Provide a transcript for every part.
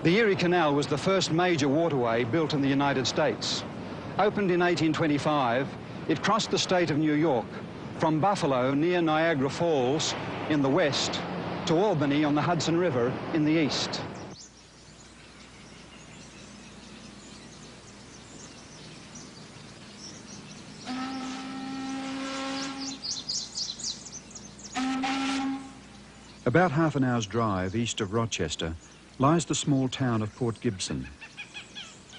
The Erie Canal was the first major waterway built in the United States. Opened in 1825, it crossed the state of New York from Buffalo near Niagara Falls in the west to Albany on the Hudson River in the east. About half an hour's drive east of Rochester lies the small town of Port Gibson.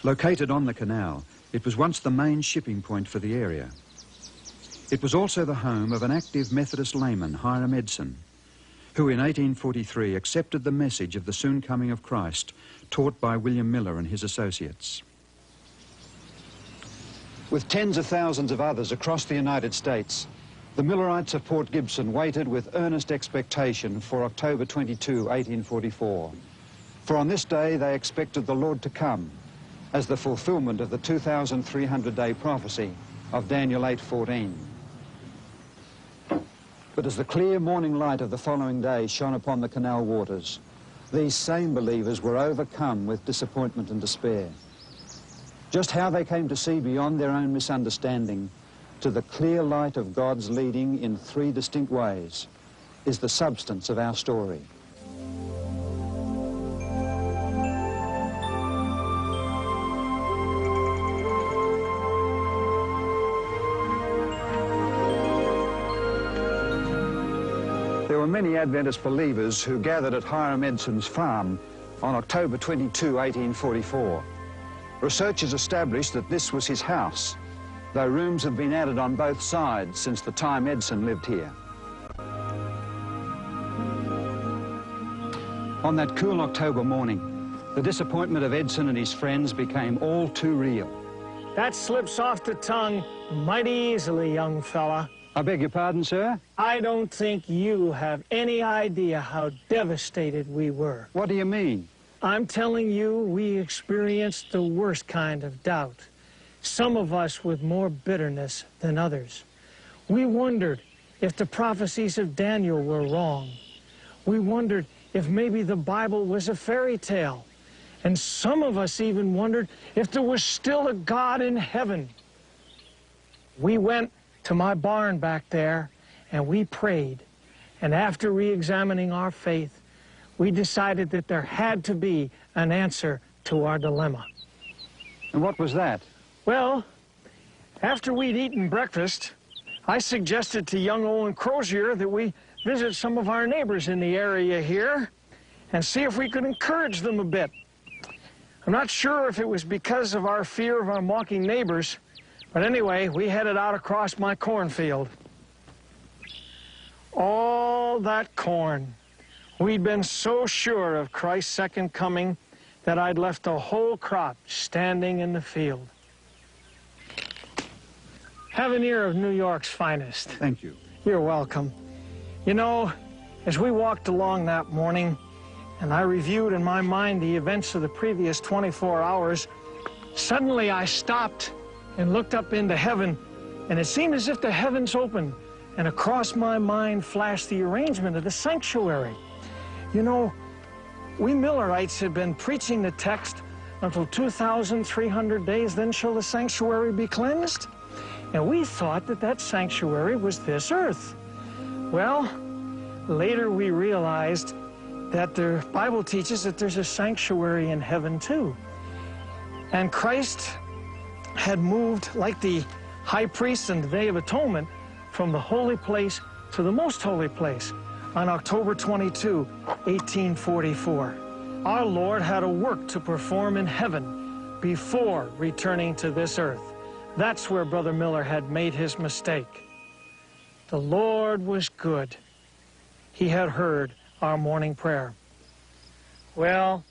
Located on the canal, it was once the main shipping point for the area. It was also the home of an active Methodist layman, Hiram Edson, who in 1843 accepted the message of the soon coming of Christ taught by William Miller and his associates. With tens of thousands of others across the United States, the Millerites of Port Gibson waited with earnest expectation for October 22, 1844. For on this day they expected the Lord to come as the fulfillment of the 2,300-day prophecy of Daniel 8:14. But as the clear morning light of the following day shone upon the canal waters, these same believers were overcome with disappointment and despair. Just how they came to see beyond their own misunderstanding to the clear light of God's leading in three distinct ways is the substance of our story. There were many Adventist believers who gathered at Hiram Edson's farm on October 22, 1844. Researchers established that this was his house, though rooms have been added on both sides since the time Edson lived here. On that cool October morning, the disappointment of Edson and his friends became all too real. That slips off the tongue mighty easily, young fella. I beg your pardon, sir? I don't think you have any idea how devastated we were. What do you mean? I'm telling you, we experienced the worst kind of doubt. Some of us with more bitterness than others. We wondered if the prophecies of Daniel were wrong. We wondered if maybe the Bible was a fairy tale. And some of us even wondered if there was still a God in heaven. We went to my barn back there and we prayed. And after re-examining our faith, we decided that there had to be an answer to our dilemma. And what was that? Well, after we'd eaten breakfast, I suggested to young Owen Crozier that we visit some of our neighbors in the area here and see if we could encourage them a bit. I'm not sure if it was because of our fear of our mocking neighbors, but anyway, we headed out across my cornfield. All that corn. We'd been so sure of Christ's second coming that I'd left the whole crop standing in the field. Have an ear of New York's finest. Thank you. You're welcome. You know, as we walked along that morning, and I reviewed in my mind the events of the previous 24 hours, suddenly I stopped and looked up into heaven, and it seemed as if the heavens opened, and across my mind flashed the arrangement of the sanctuary. You know, we Millerites had been preaching the text until 2,300 days, then shall the sanctuary be cleansed. And we thought that that sanctuary was this earth. Well, later we realized that the Bible teaches that there's a sanctuary in heaven too. And Christ had moved, like the high priest in the Day of Atonement, from the holy place to the most holy place on October 22, 1844. Our Lord had a work to perform in heaven before returning to this earth. That's where Brother Miller had made his mistake. The Lord was good. He had heard our morning prayer. Well,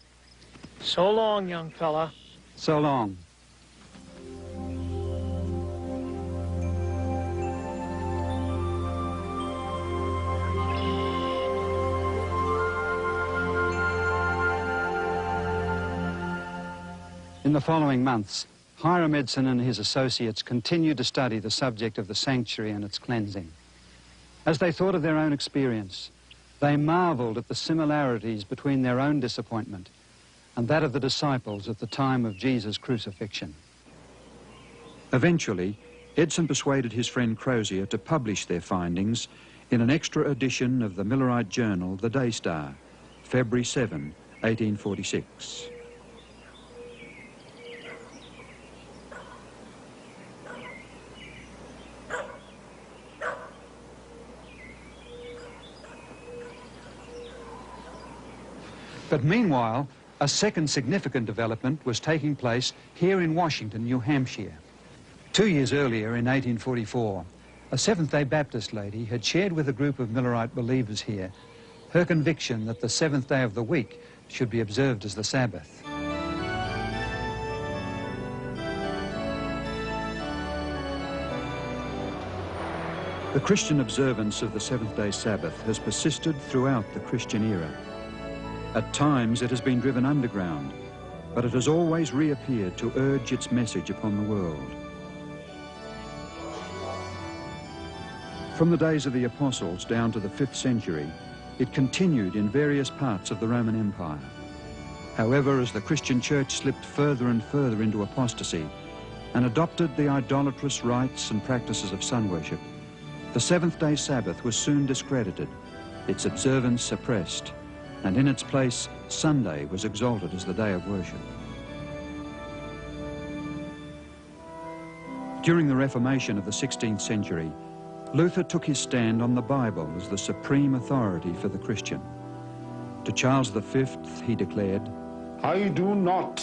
so long, young fella. So long. In the following months, Hiram Edson and his associates continued to study the subject of the sanctuary and its cleansing. As they thought of their own experience, they marveled at the similarities between their own disappointment and that of the disciples at the time of Jesus' crucifixion. Eventually, Edson persuaded his friend Crozier to publish their findings in an extra edition of the Millerite journal, The Day Star, February 7, 1846. But meanwhile, a second significant development was taking place here in Washington, New Hampshire. 2 years earlier, in 1844, a Seventh-day Baptist lady had shared with a group of Millerite believers here her conviction that the seventh day of the week should be observed as the Sabbath. The Christian observance of the seventh-day Sabbath has persisted throughout the Christian era. At times it has been driven underground, but it has always reappeared to urge its message upon the world. From the days of the apostles down to the 5th century, it continued in various parts of the Roman Empire. However, as the Christian church slipped further and further into apostasy and adopted the idolatrous rites and practices of sun worship, the seventh-day Sabbath was soon discredited, its observance suppressed, and in its place, Sunday was exalted as the day of worship. During the Reformation of the 16th century, Luther took his stand on the Bible as the supreme authority for the Christian. To Charles V, he declared, I do not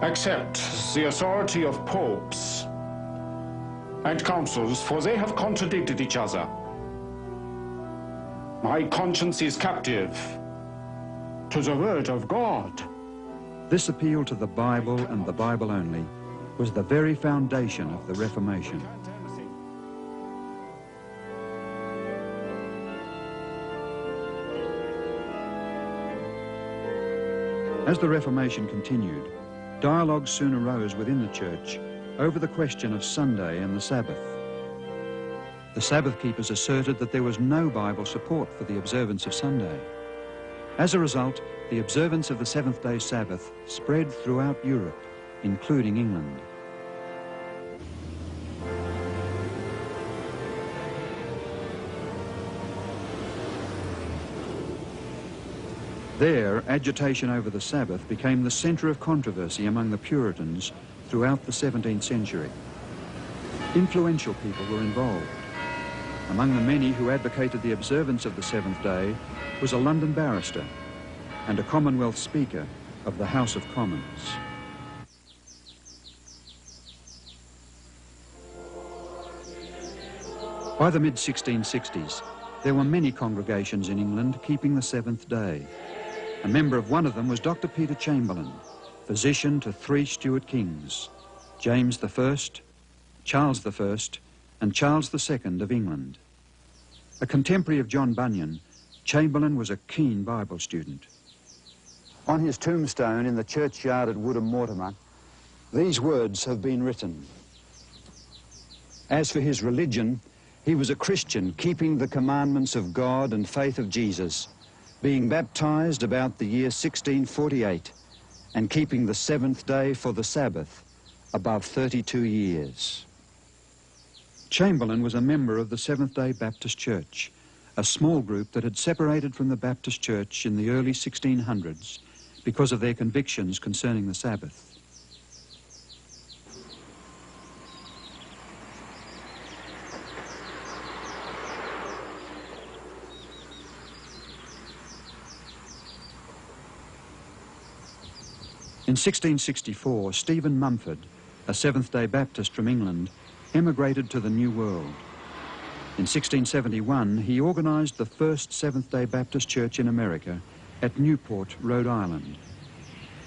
accept the authority of popes and councils, for they have contradicted each other. My conscience is captive to the word of God. This appeal to the Bible and the Bible only was the very foundation of the Reformation. As the Reformation continued, dialogues soon arose within the church over the question of Sunday and the Sabbath. The Sabbath keepers asserted that there was no Bible support for the observance of Sunday. As a result, the observance of the seventh-day Sabbath spread throughout Europe, including England. There, agitation over the Sabbath became the centre of controversy among the Puritans throughout the 17th century. Influential people were involved. Among the many who advocated the observance of the seventh day was a London barrister and a Commonwealth Speaker of the House of Commons. By the mid-1660s, there were many congregations in England keeping the seventh day. A member of one of them was Dr. Peter Chamberlain, physician to 3 Stuart kings, James I, Charles I, and Charles II of England. A contemporary of John Bunyan, Chamberlain was a keen Bible student. On his tombstone in the churchyard at Woodham Mortimer, these words have been written. As for his religion, he was a Christian, keeping the commandments of God and faith of Jesus, being baptized about the year 1648, and keeping the seventh day for the Sabbath above 32 years. Chamberlain was a member of the Seventh-day Baptist Church, a small group that had separated from the Baptist Church in the early 1600s because of their convictions concerning the Sabbath. In 1664, Stephen Mumford, a Seventh-day Baptist from England, emigrated to the New World. In 1671, he organised the first Seventh-day Baptist Church in America at Newport, Rhode Island.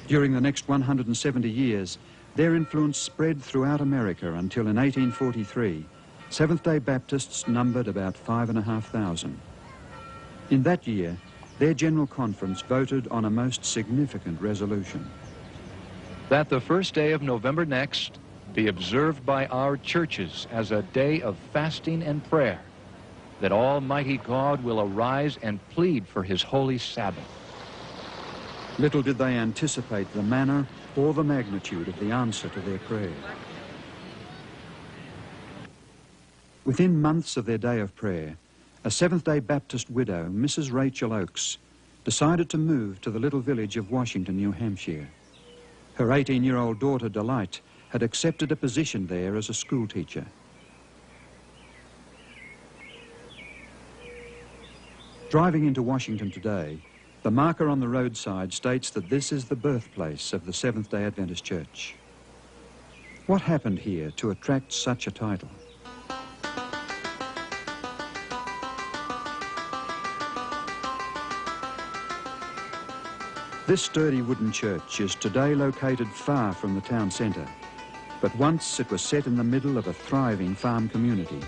During the next 170 years, their influence spread throughout America until in 1843, Seventh-day Baptists numbered about 5,500. In that year, their General Conference voted on a most significant resolution. That the first day of November next be observed by our churches as a day of fasting and prayer, that Almighty God will arise and plead for his holy Sabbath. Little did they anticipate the manner or the magnitude of the answer to their prayer. Within months of their day of prayer, a Seventh-day Baptist widow, Mrs. Rachel Oakes, decided to move to the little village of Washington, New Hampshire. Her 18-year-old daughter, Delight, had accepted a position there as a school teacher. Driving into Washington today, the marker on the roadside states that this is the birthplace of the Seventh-day Adventist Church. What happened here to attract such a title? This sturdy wooden church is today located far from the town centre, but once it was set in the middle of a thriving farm community.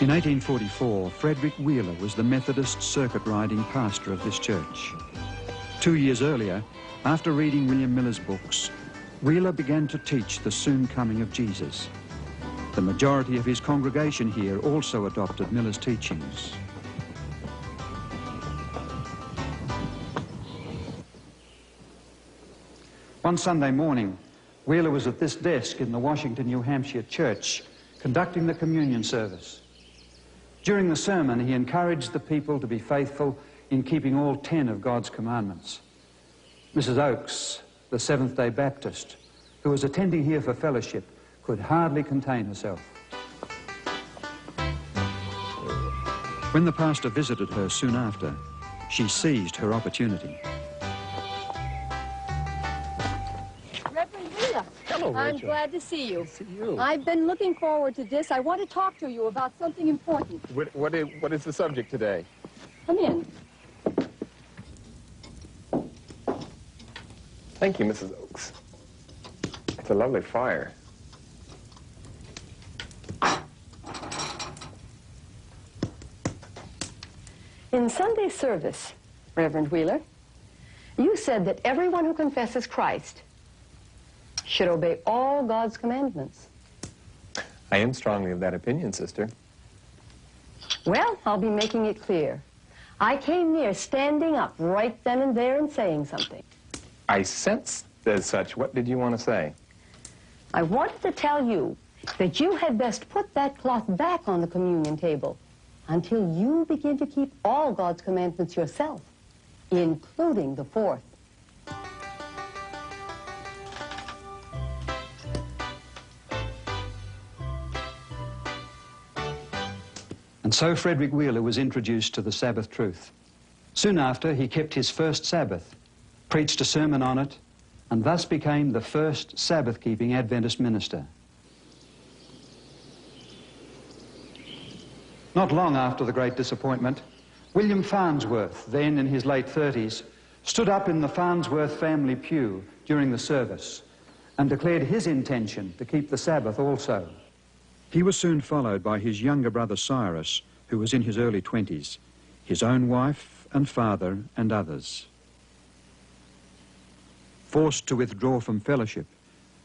In 1844, Frederick Wheeler was the Methodist circuit-riding pastor of this church. 2 years earlier, after reading William Miller's books, Wheeler began to teach the soon coming of Jesus. The majority of his congregation here also adopted Miller's teachings. One Sunday morning, Wheeler was at this desk in the Washington, New Hampshire church, conducting the communion service. During the sermon, he encouraged the people to be faithful in keeping all 10 of God's commandments. Mrs. Oakes, the Seventh-day Baptist, who was attending here for fellowship, could hardly contain herself. When the pastor visited her soon after, she seized her opportunity. Reverend Wheeler. Hello, Rachel. I'm glad to see you. See you. I've been looking forward to this. I want to talk to you about something important. What is the subject today? Come in. Thank you, Mrs. Oakes. It's a lovely fire. In Sunday service, Reverend Wheeler, you said that everyone who confesses Christ should obey all God's commandments. I am strongly of that opinion, sister. Well, I'll be making it clear. I came near standing up right then and there and saying something. I sensed as such. What did you want to say? I wanted to tell you that you had best put that cloth back on the communion table until you begin to keep all God's commandments yourself, including the fourth. And so Frederick Wheeler was introduced to the Sabbath truth. Soon after, he kept his first Sabbath, preached a sermon on it, and thus became the first Sabbath-keeping Adventist minister. Not long after the Great Disappointment, William Farnsworth, then in his late 30s, stood up in the Farnsworth family pew during the service and declared his intention to keep the Sabbath also. He was soon followed by his younger brother Cyrus, who was in his early 20s, his own wife and father and others. Forced to withdraw from fellowship,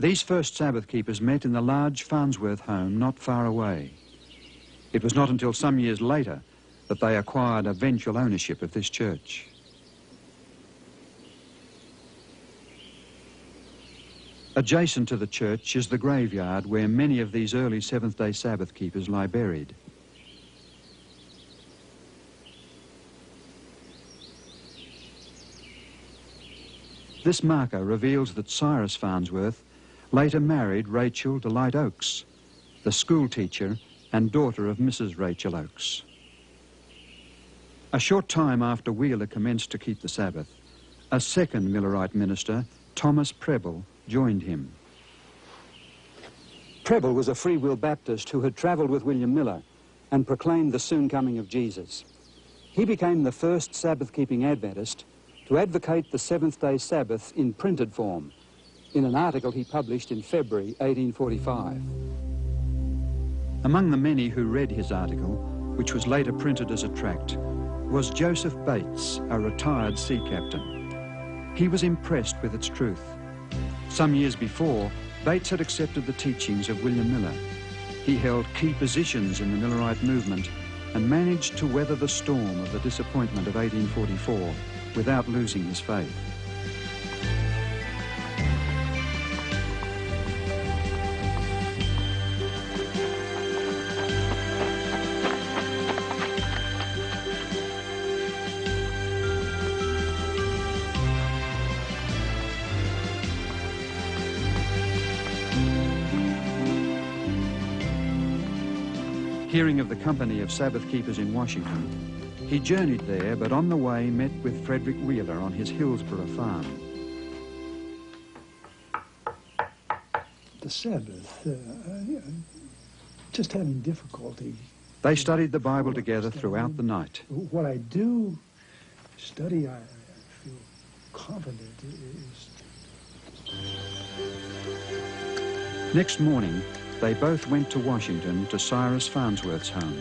these first Sabbath keepers met in the large Farnsworth home not far away. It was not until some years later that they acquired eventual ownership of this church. Adjacent to the church is the graveyard where many of these early Seventh-day Sabbath keepers lie buried. This marker reveals that Cyrus Farnsworth later married Rachel Delight Oakes, the school teacher and daughter of Mrs. Rachel Oakes. A short time after Wheeler commenced to keep the Sabbath, a second Millerite minister, Thomas Preble, joined him. Preble was a free-will Baptist who had travelled with William Miller and proclaimed the soon coming of Jesus. He became the first Sabbath-keeping Adventist to advocate the seventh-day Sabbath in printed form in an article he published in February 1845. Among the many who read his article which was later printed as a tract, was Joseph Bates, a retired sea captain. He was impressed with its truth. Some years before, Bates had accepted the teachings of William Miller. He held key positions in the Millerite movement and managed to weather the storm of the disappointment of 1844 without losing his faith. Hearing of the company of Sabbath keepers in Washington, he journeyed there, but on the way met with Frederick Wheeler on his Hillsborough farm. The Sabbath, just having difficulty. They studied the Bible together throughout the night. What I do study, I feel confident is... Next morning, they both went to Washington to Cyrus Farnsworth's home.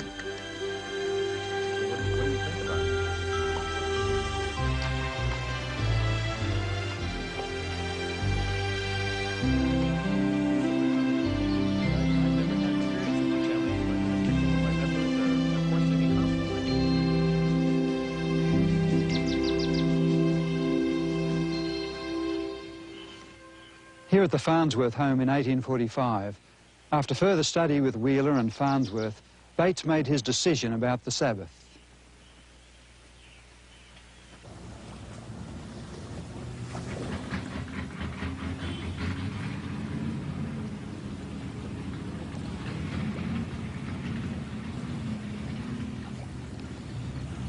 Here at the Farnsworth home in 1845, after further study with Wheeler and Farnsworth, Bates made his decision about the Sabbath.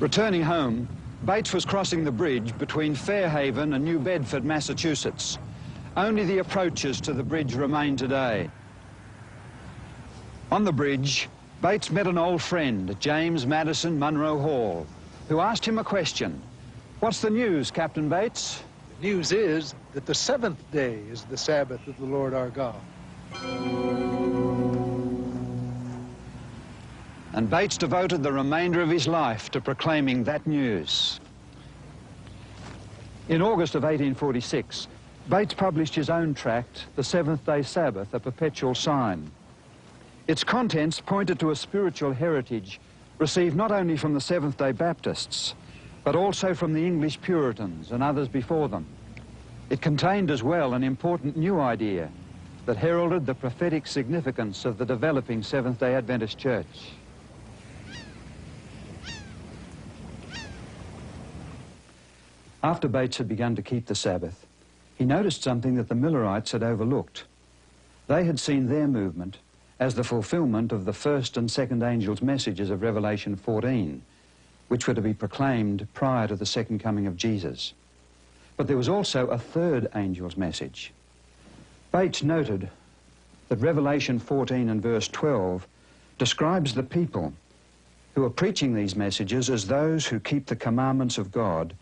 Returning home, Bates was crossing the bridge between Fairhaven and New Bedford, Massachusetts. Only the approaches to the bridge remain today. On the bridge, Bates met an old friend, James Madison Munro Hall, who asked him a question. "What's the news, Captain Bates?" The news is that the seventh day is the Sabbath of the Lord our God. And Bates devoted the remainder of his life to proclaiming that news. In August of 1846, Bates published his own tract, The Seventh-day Sabbath, a Perpetual Sign. Its contents pointed to a spiritual heritage received not only from the Seventh-day Baptists, but also from the English Puritans and others before them. It contained as well an important new idea that heralded the prophetic significance of the developing Seventh-day Adventist Church. After Bates had begun to keep the Sabbath, he noticed something that the Millerites had overlooked. They had seen their movement as the fulfillment of the first and second angels' messages of Revelation 14, which were to be proclaimed prior to the second coming of Jesus. But there was also a third angel's message. Bates noted that Revelation 14 and verse 12 describes the people who are preaching these messages as those who keep the commandments of God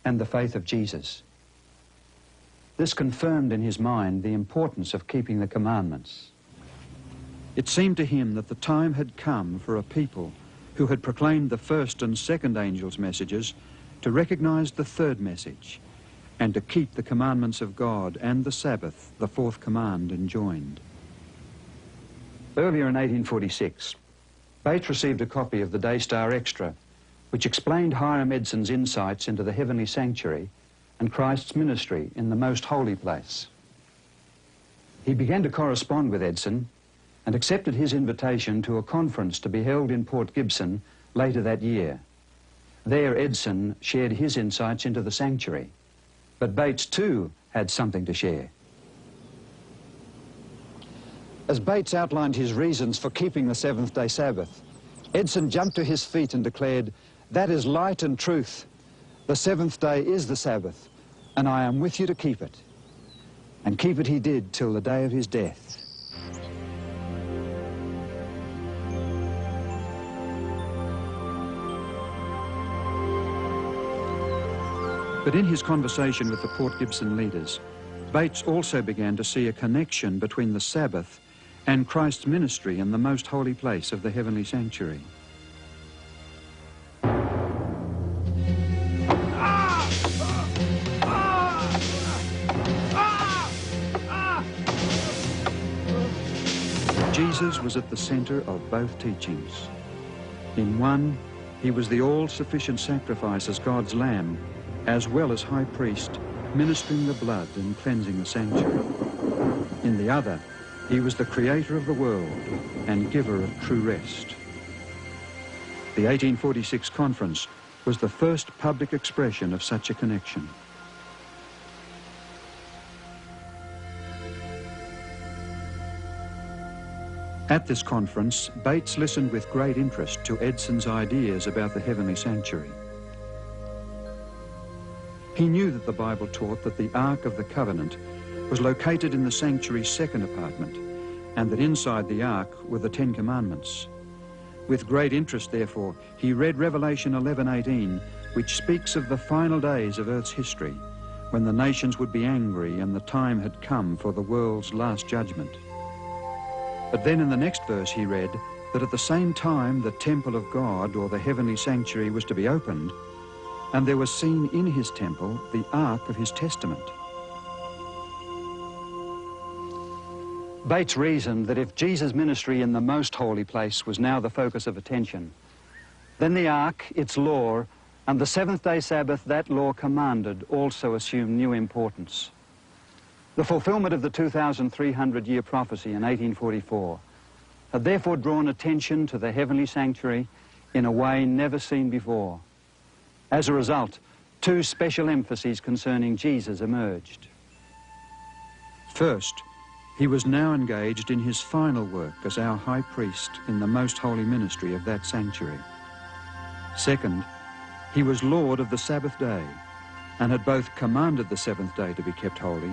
and the faith of Jesus. This confirmed in his mind the importance of keeping the commandments. It seemed to him that the time had come for a people who had proclaimed the first and second angels' messages to recognize the third message and to keep the commandments of God and the Sabbath, the fourth command, enjoined. Earlier in 1846, Bates received a copy of the Daystar Extra, which explained Hiram Edson's insights into the heavenly sanctuary and Christ's ministry in the most holy place. He began to correspond with Edson and accepted his invitation to a conference to be held in Port Gibson later that year. There, Edson shared his insights into the sanctuary, but Bates too had something to share. As Bates outlined his reasons for keeping the seventh-day Sabbath, Edson jumped to his feet and declared, "That is light and truth. The seventh day is the Sabbath, and I am with you to keep it." And keep it he did till the day of his death. But in his conversation with the Port Gibson leaders, Bates also began to see a connection between the Sabbath and Christ's ministry in the most holy place of the heavenly sanctuary. Jesus was at the center of both teachings. In one, he was the all-sufficient sacrifice as God's lamb, as well as high priest, ministering the blood and cleansing the sanctuary. In the other, he was the creator of the world and giver of true rest. The 1846 conference was the first public expression of such a connection. At this conference, Bates listened with great interest to Edson's ideas about the heavenly sanctuary. He knew that the Bible taught that the Ark of the Covenant was located in the sanctuary's second apartment, and that inside the Ark were the Ten Commandments. With great interest, therefore, he read Revelation 11:18, which speaks of the final days of Earth's history, when the nations would be angry and the time had come for the world's last judgment. But then in the next verse he read that at the same time the temple of God, or the heavenly sanctuary, was to be opened, and there was seen in his temple the ark of his testament. Bates reasoned that if Jesus' ministry in the most holy place was now the focus of attention, then the ark, its law, and the seventh-day Sabbath that law commanded also assumed new importance. The fulfillment of the 2,300-year prophecy in 1844 had therefore drawn attention to the heavenly sanctuary in a way never seen before. As a result, two special emphases concerning Jesus emerged. First, he was now engaged in his final work as our high priest in the most holy ministry of that sanctuary. Second, he was Lord of the Sabbath day and had both commanded the seventh day to be kept holy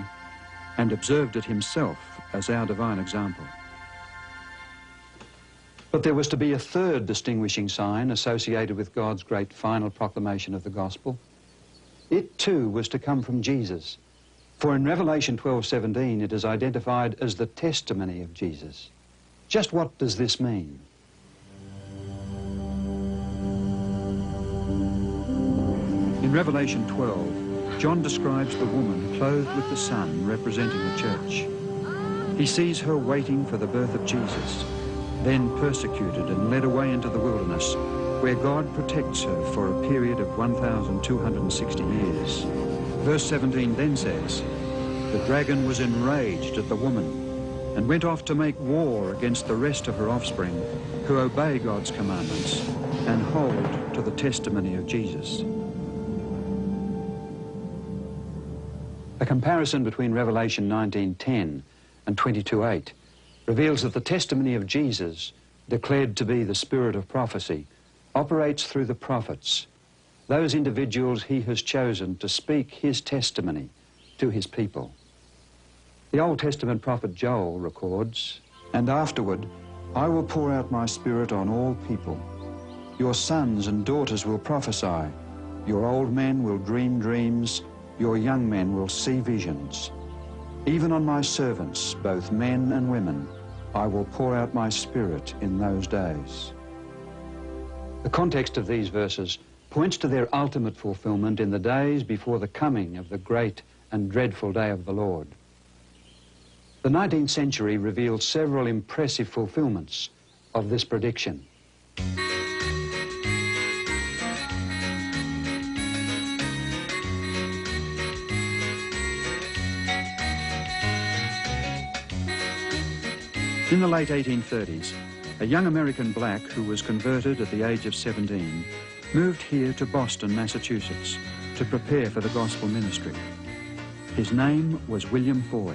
and observed it himself as our divine example. But there was to be a third distinguishing sign associated with God's great final proclamation of the gospel. It too was to come from Jesus. For in Revelation 12:17 it is identified as the testimony of Jesus. Just what does this mean? In Revelation 12, John describes the woman clothed with the sun representing the church. He sees her waiting for the birth of Jesus, then persecuted and led away into the wilderness, where God protects her for a period of 1,260 years. Verse 17 then says, "The dragon was enraged at the woman and went off to make war against the rest of her offspring who obey God's commandments and hold to the testimony of Jesus." A comparison between Revelation 19:10 and 22:8 reveals that the testimony of Jesus, declared to be the spirit of prophecy, operates through the prophets, those individuals he has chosen to speak his testimony to his people. The Old Testament prophet Joel records, "And afterward, I will pour out my spirit on all people. Your sons and daughters will prophesy. Your old men will dream dreams. Your young men will see visions. Even on my servants, both men and women, I will pour out my spirit in those days." The context of these verses points to their ultimate fulfillment in the days before the coming of the great and dreadful day of the Lord. The 19th century revealed several impressive fulfillments of this prediction. In the late 1830s, a young American black who was converted at the age of 17 moved here to Boston, Massachusetts, to prepare for the gospel ministry. His name was William Foy.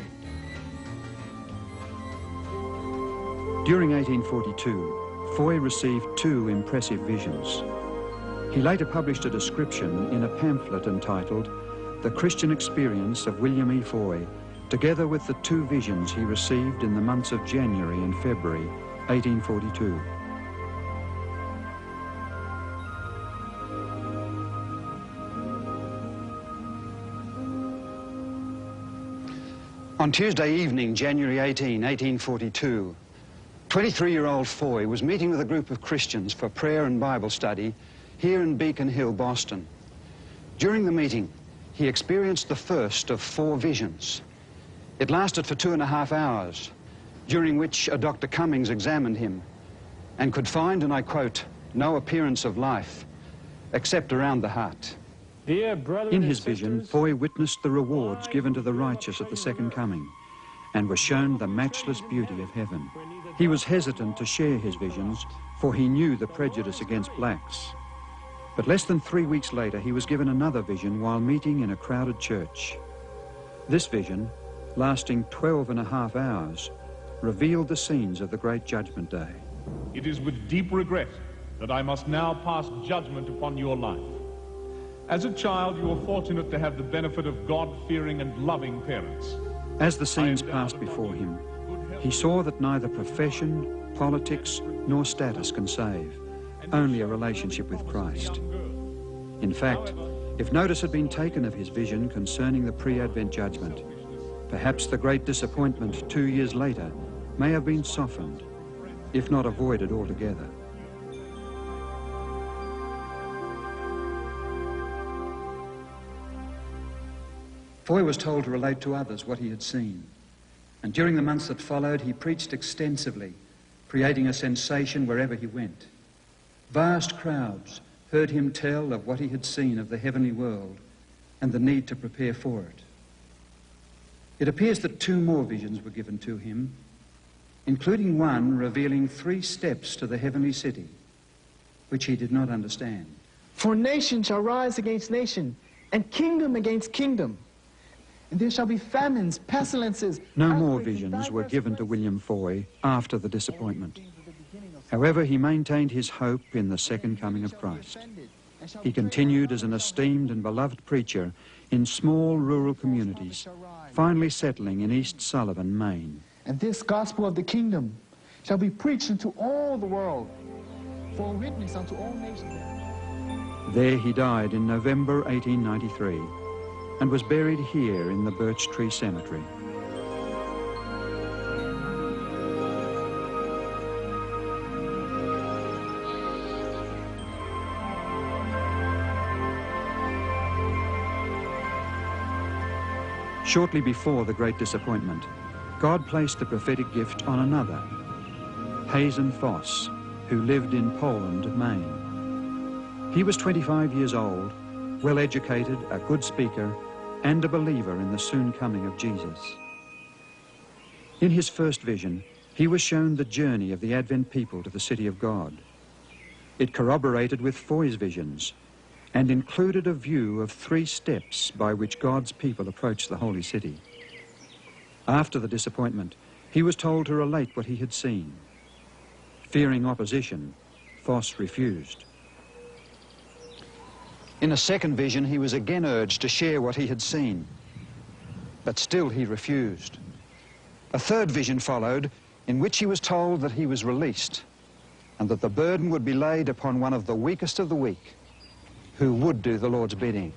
During 1842, Foy received two impressive visions. He later published a description in a pamphlet entitled "The Christian Experience of William E. Foy," together with the two visions he received in the months of January and February 1842. On Tuesday evening, January 18, 1842, 23-year-old Foy was meeting with a group of Christians for prayer and Bible study here in Beacon Hill, Boston. During the meeting, he experienced the first of 4 visions. It lasted for 2.5 hours, during which a Dr. Cummings examined him and could find, and I quote, "no appearance of life except around the heart." In his vision, Foy witnessed the rewards given to the righteous at the second coming and was shown the matchless beauty of heaven. He was hesitant to share his visions, for he knew the prejudice against blacks. But less than 3 weeks later, he was given another vision while meeting in a crowded church. This vision, lasting 12.5 hours, revealed the scenes of the great judgment day. It is with deep regret that I must now pass judgment upon your life. As a child, you were fortunate to have the benefit of God-fearing and loving parents. As the scenes passed before him, he saw that neither profession, politics, nor status can save, only a relationship with Christ. In fact, if notice had been taken of his vision concerning the pre-Advent judgment, perhaps the great disappointment 2 years later may have been softened, if not avoided altogether. Foy was told to relate to others what he had seen, and during the months that followed, he preached extensively, creating a sensation wherever he went. Vast crowds heard him tell of what he had seen of the heavenly world and the need to prepare for it. It appears that 2 more visions were given to him, including one revealing 3 steps to the heavenly city, which he did not understand. For nation shall rise against nation, and kingdom against kingdom. And there shall be famines, pestilences. No more visions were given to William Foy after the disappointment. However, he maintained his hope in the second coming of Christ. He continued as an esteemed and beloved preacher in small rural communities, finally settling in East Sullivan, Maine. And this gospel of the kingdom shall be preached into all the world, for a witness unto all nations. There he died in November 1893 and was buried here in the Birch Tree Cemetery. Shortly before the great disappointment, God placed the prophetic gift on another, Hazen Foss, who lived in Poland, Maine. He was 25 years old, well-educated, a good speaker, and a believer in the soon coming of Jesus. In his first vision, he was shown the journey of the Advent people to the city of God. It corroborated with Foy's visions and included a view of 3 steps by which God's people approach the holy city. After the disappointment, he was told to relate what he had seen. Fearing opposition, Foss refused. In a second vision, he was again urged to share what he had seen, but still he refused. A third vision followed, in which he was told that he was released and that the burden would be laid upon one of the weakest of the weak, who would do the Lord's bidding.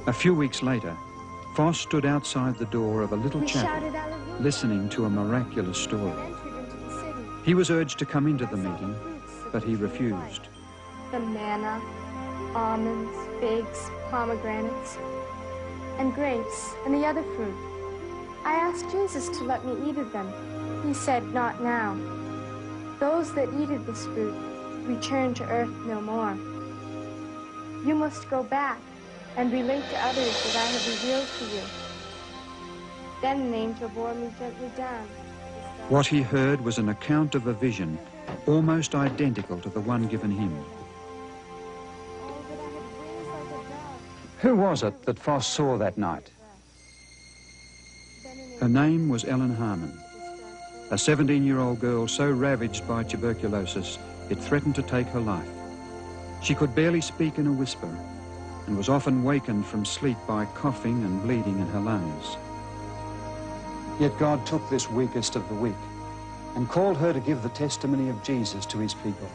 A few weeks later, Foss stood outside the door of a little chapel, listening to a miraculous story. He was urged to come into the meeting, but he refused. The manna, almonds, figs, pomegranates, and grapes, and the other fruit. I asked Jesus to let me eat of them. He said, "Not now. Those that eat of this fruit return to earth no more. You must go back and relate to others that I have revealed to you." Then the angel bore me gently down. What he heard was an account of a vision almost identical to the one given him. Who was it that Foss saw that night? Her name was Ellen Harmon, a 17-year-old girl so ravaged by tuberculosis it threatened to take her life. She could barely speak in a whisper and was often wakened from sleep by coughing and bleeding in her lungs. Yet God took this weakest of the weak and called her to give the testimony of Jesus to his people.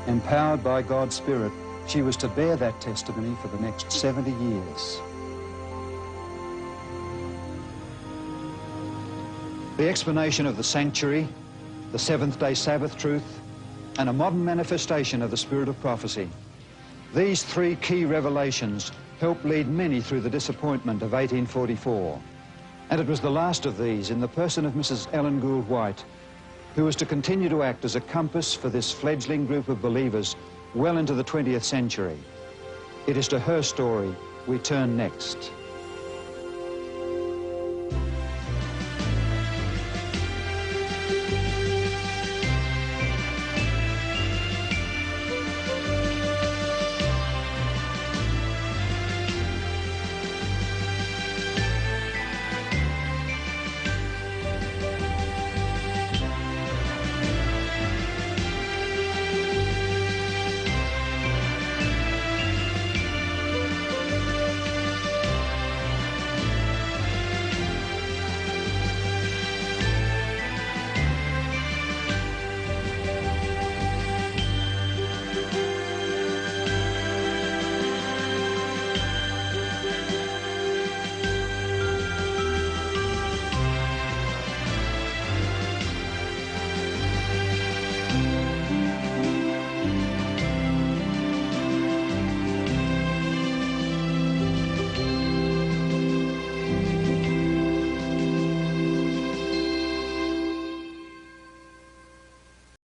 Empowered by God's Spirit, she was to bear that testimony for the next 70 years. The explanation of the sanctuary, the seventh-day Sabbath truth, and a modern manifestation of the spirit of prophecy These three key revelations helped lead many through the disappointment of 1844. And it was the last of these, in the person of Mrs. Ellen Gould White, who was to continue to act as a compass for this fledgling group of believers well into the 20th century. It is to her story we turn next.